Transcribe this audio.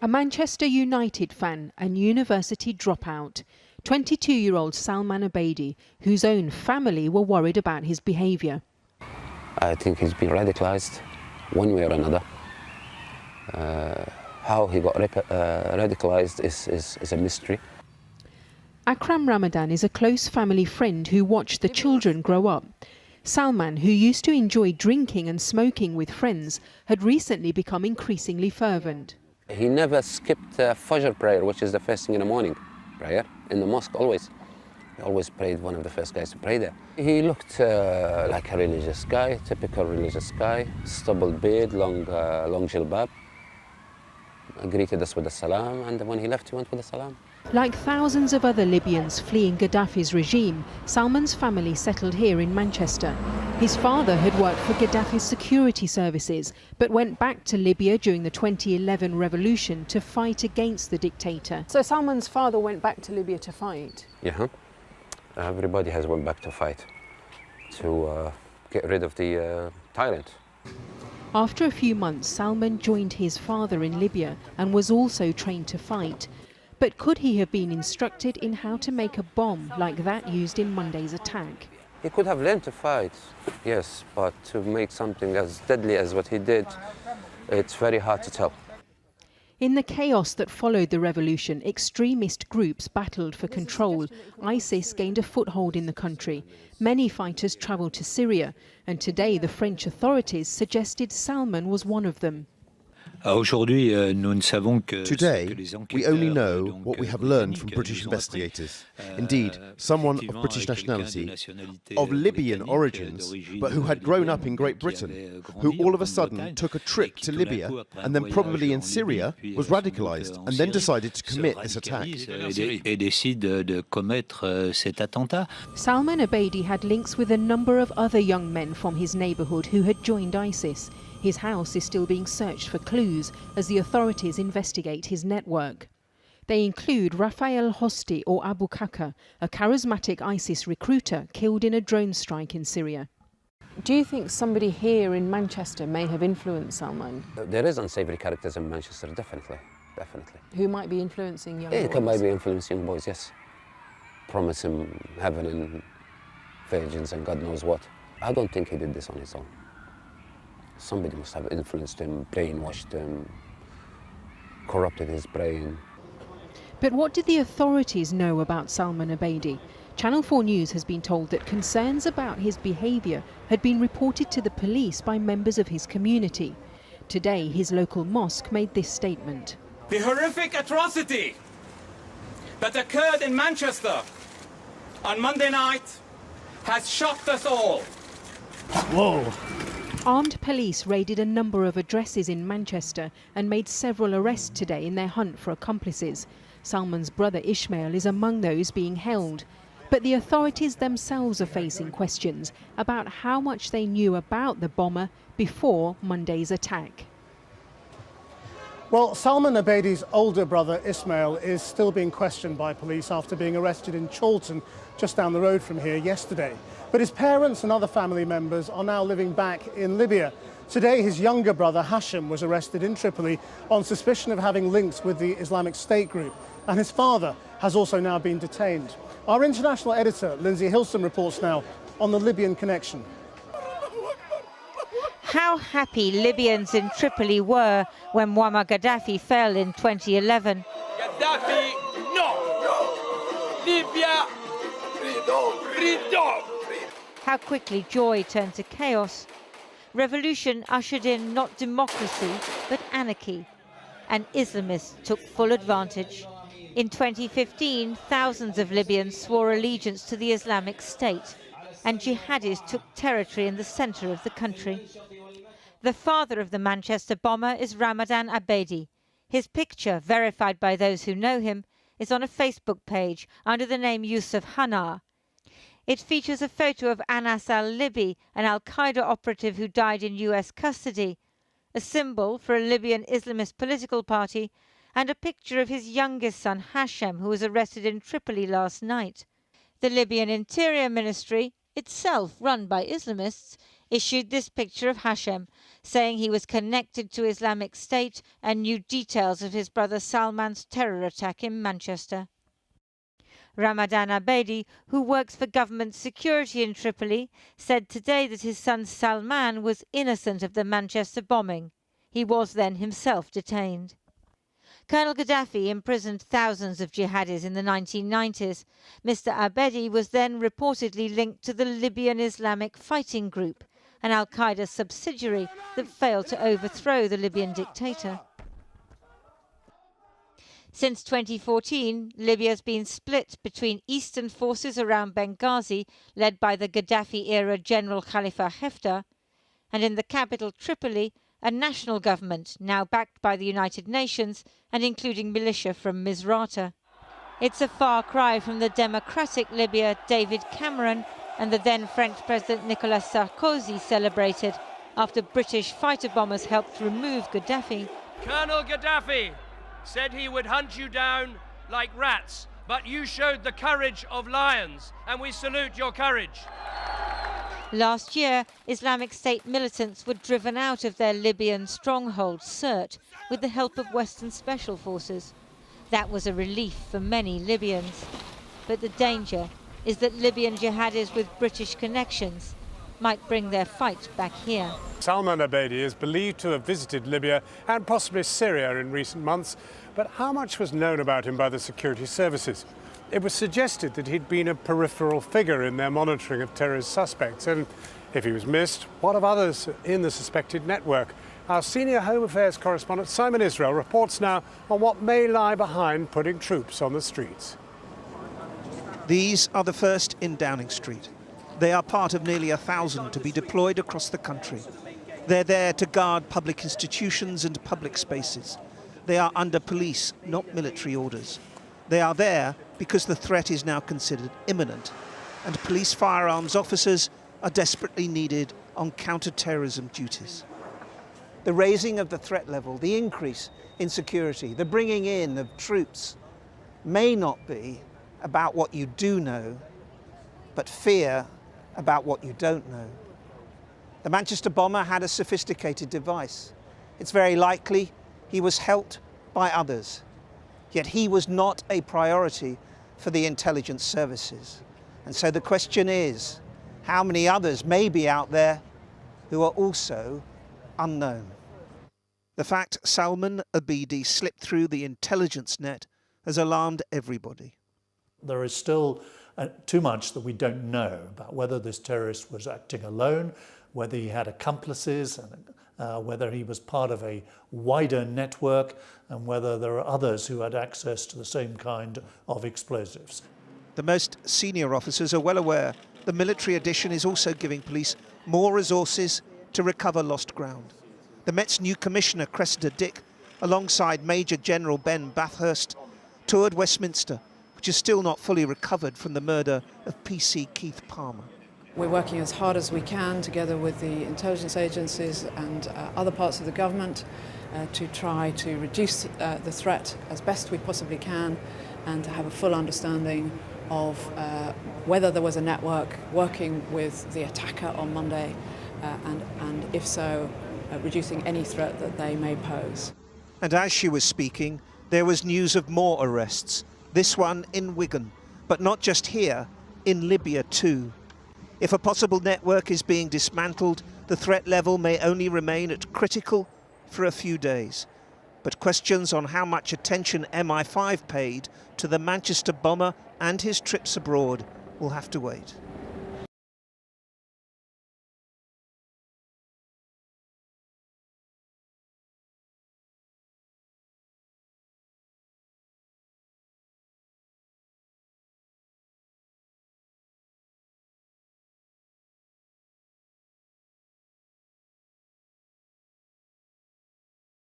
A Manchester United fan and university dropout, 22-year-old Salman Abedi, whose own family were worried about his behaviour. I think he's been radicalised one way or another. How he got radicalised is a mystery. Akram Ramadan is a close family friend who watched the children grow up. Salman, who used to enjoy drinking and smoking with friends, had recently become increasingly fervent. He never skipped Fajr prayer, which is the first thing in the morning prayer, in the mosque always. He always prayed, one of the first guys to pray there. He looked like a religious guy, typical religious guy, stubbled beard, long jilbab. Greeted us with a salam, and when he left, he went with a salam. Like thousands of other Libyans fleeing Gaddafi's regime, Salman's family settled here in Manchester. His father had worked for Gaddafi's security services, but went back to Libya during the 2011 revolution to fight against the dictator. So Salman's father went back to Libya to fight? Yeah, everybody has went back to fight, to get rid of the tyrant. After a few months, Salman joined his father in Libya and was also trained to fight. But could he have been instructed in how to make a bomb like that used in Monday's attack? He could have learned to fight, yes, but to make something as deadly as what he did, it's very hard to tell. In the chaos that followed the revolution, extremist groups battled for control. ISIS gained a foothold in the country. Many fighters travelled to Syria, and today the French authorities suggested Salman was one of them. Today, we only know what we have learned from British investigators. Indeed, someone of British nationality, of Libyan origins, but who had grown up in Great Britain, who all of a sudden took a trip to Libya and then probably in Syria, was radicalised and then decided to commit this attack. Salman Abedi had links with a number of other young men from his neighbourhood who had joined ISIS. His house is still being searched for clues as the authorities investigate his network. They include Rafael Hosti or Abu Kaka, a charismatic ISIS recruiter killed in a drone strike in Syria. Do you think somebody here in Manchester may have influenced Salman? There is unsavoury characters in Manchester, definitely. Who might be influencing young boys? He might be influencing young boys, yes. Promise him heaven and virgins and God knows what. I don't think he did this on his own. Somebody must have influenced him, brainwashed him, corrupted his brain. But what did the authorities know about Salman Abedi? Channel 4 News has been told that concerns about his behaviour had been reported to the police by members of his community. Today, his local mosque made this statement. The horrific atrocity that occurred in Manchester on Monday night has shocked us all. Whoa! Armed police raided a number of addresses in Manchester and made several arrests today in their hunt for accomplices. Salman's brother Ismail is among those being held. But the authorities themselves are facing questions about how much they knew about the bomber before Monday's attack. Well, Salman Abedi's older brother Ismail is still being questioned by police after being arrested in Chorlton, just down the road from here, yesterday. But his parents and other family members are now living back in Libya. Today, his younger brother Hashim was arrested in Tripoli on suspicion of having links with the Islamic State group, and his father has also now been detained. Our international editor, Lindsay Hilson, reports now on the Libyan connection. How happy Libyans in Tripoli were when Muammar Gaddafi fell in 2011. Gaddafi, no! Libya, freedom! How quickly joy turned to chaos. Revolution ushered in not democracy, but anarchy. And Islamists took full advantage. In 2015, thousands of Libyans swore allegiance to the Islamic State, and jihadis took territory in the centre of the country. The father of the Manchester bomber is Ramadan Abedi. His picture, verified by those who know him, is on a Facebook page under the name Yusuf Hanar. It features a photo of Anas al-Libi, an al-Qaeda operative who died in US custody, a symbol for a Libyan Islamist political party, and a picture of his youngest son Hashem, who was arrested in Tripoli last night. The Libyan Interior Ministry, itself run by Islamists, issued this picture of Hashem, saying he was connected to Islamic State and knew details of his brother Salman's terror attack in Manchester. Ramadan Abedi, who works for government security in Tripoli, said today that his son Salman was innocent of the Manchester bombing. He was then himself detained. Colonel Gaddafi imprisoned thousands of jihadis in the 1990s. Mr. Abedi was then reportedly linked to the Libyan Islamic Fighting Group, an al-Qaeda subsidiary that failed to overthrow the Libyan dictator. Since 2014, Libya has been split between eastern forces around Benghazi, led by the Gaddafi-era General Khalifa Haftar, and in the capital Tripoli, a national government now backed by the United Nations and including militia from Misrata. It's a far cry from the democratic Libya David Cameron and the then French President Nicolas Sarkozy celebrated after British fighter bombers helped remove Gaddafi. Colonel Gaddafi said he would hunt you down like rats, but you showed the courage of lions, and we salute your courage. Last year, Islamic State militants were driven out of their Libyan stronghold, Sirte, with the help of Western special forces. That was a relief for many Libyans. But the danger is that Libyan jihadis with British connections might bring their fight back here. Salman Abedi is believed to have visited Libya and possibly Syria in recent months, but how much was known about him by the security services? It was suggested that he'd been a peripheral figure in their monitoring of terrorist suspects, and if he was missed, what of others in the suspected network? Our senior Home Affairs correspondent Simon Israel reports now on what may lie behind putting troops on the streets. These are the first in Downing Street. They are part of nearly 1,000 to be deployed across the country. They're there to guard public institutions and public spaces. They are under police, not military orders. They are there because the threat is now considered imminent, and police firearms officers are desperately needed on counter-terrorism duties. The raising of the threat level, the increase in security, the bringing in of troops may not be about what you do know, but fear about what you don't know. The Manchester bomber had a sophisticated device. It's very likely he was helped by others, yet he was not a priority for the intelligence services. And so the question is, how many others may be out there who are also unknown? The fact Salman Abedi slipped through the intelligence net has alarmed everybody. There is still too much that we don't know about whether this terrorist was acting alone, whether he had accomplices, and whether he was part of a wider network, and whether there are others who had access to the same kind of explosives. The most senior officers are well aware the military addition is also giving police more resources to recover lost ground. The Met's new commissioner, Cressida Dick, alongside Major General Ben Bathurst, toured Westminster, which is still not fully recovered from the murder of PC Keith Palmer. We're working as hard as we can together with the intelligence agencies and other parts of the government to try to reduce the threat as best we possibly can and to have a full understanding of whether there was a network working with the attacker on Monday and if so, reducing any threat that they may pose. And as she was speaking, there was news of more arrests, this one in Wigan, but not just here, in Libya too. If a possible network is being dismantled, the threat level may only remain at critical for a few days. But questions on how much attention MI5 paid to the Manchester bomber and his trips abroad will have to wait.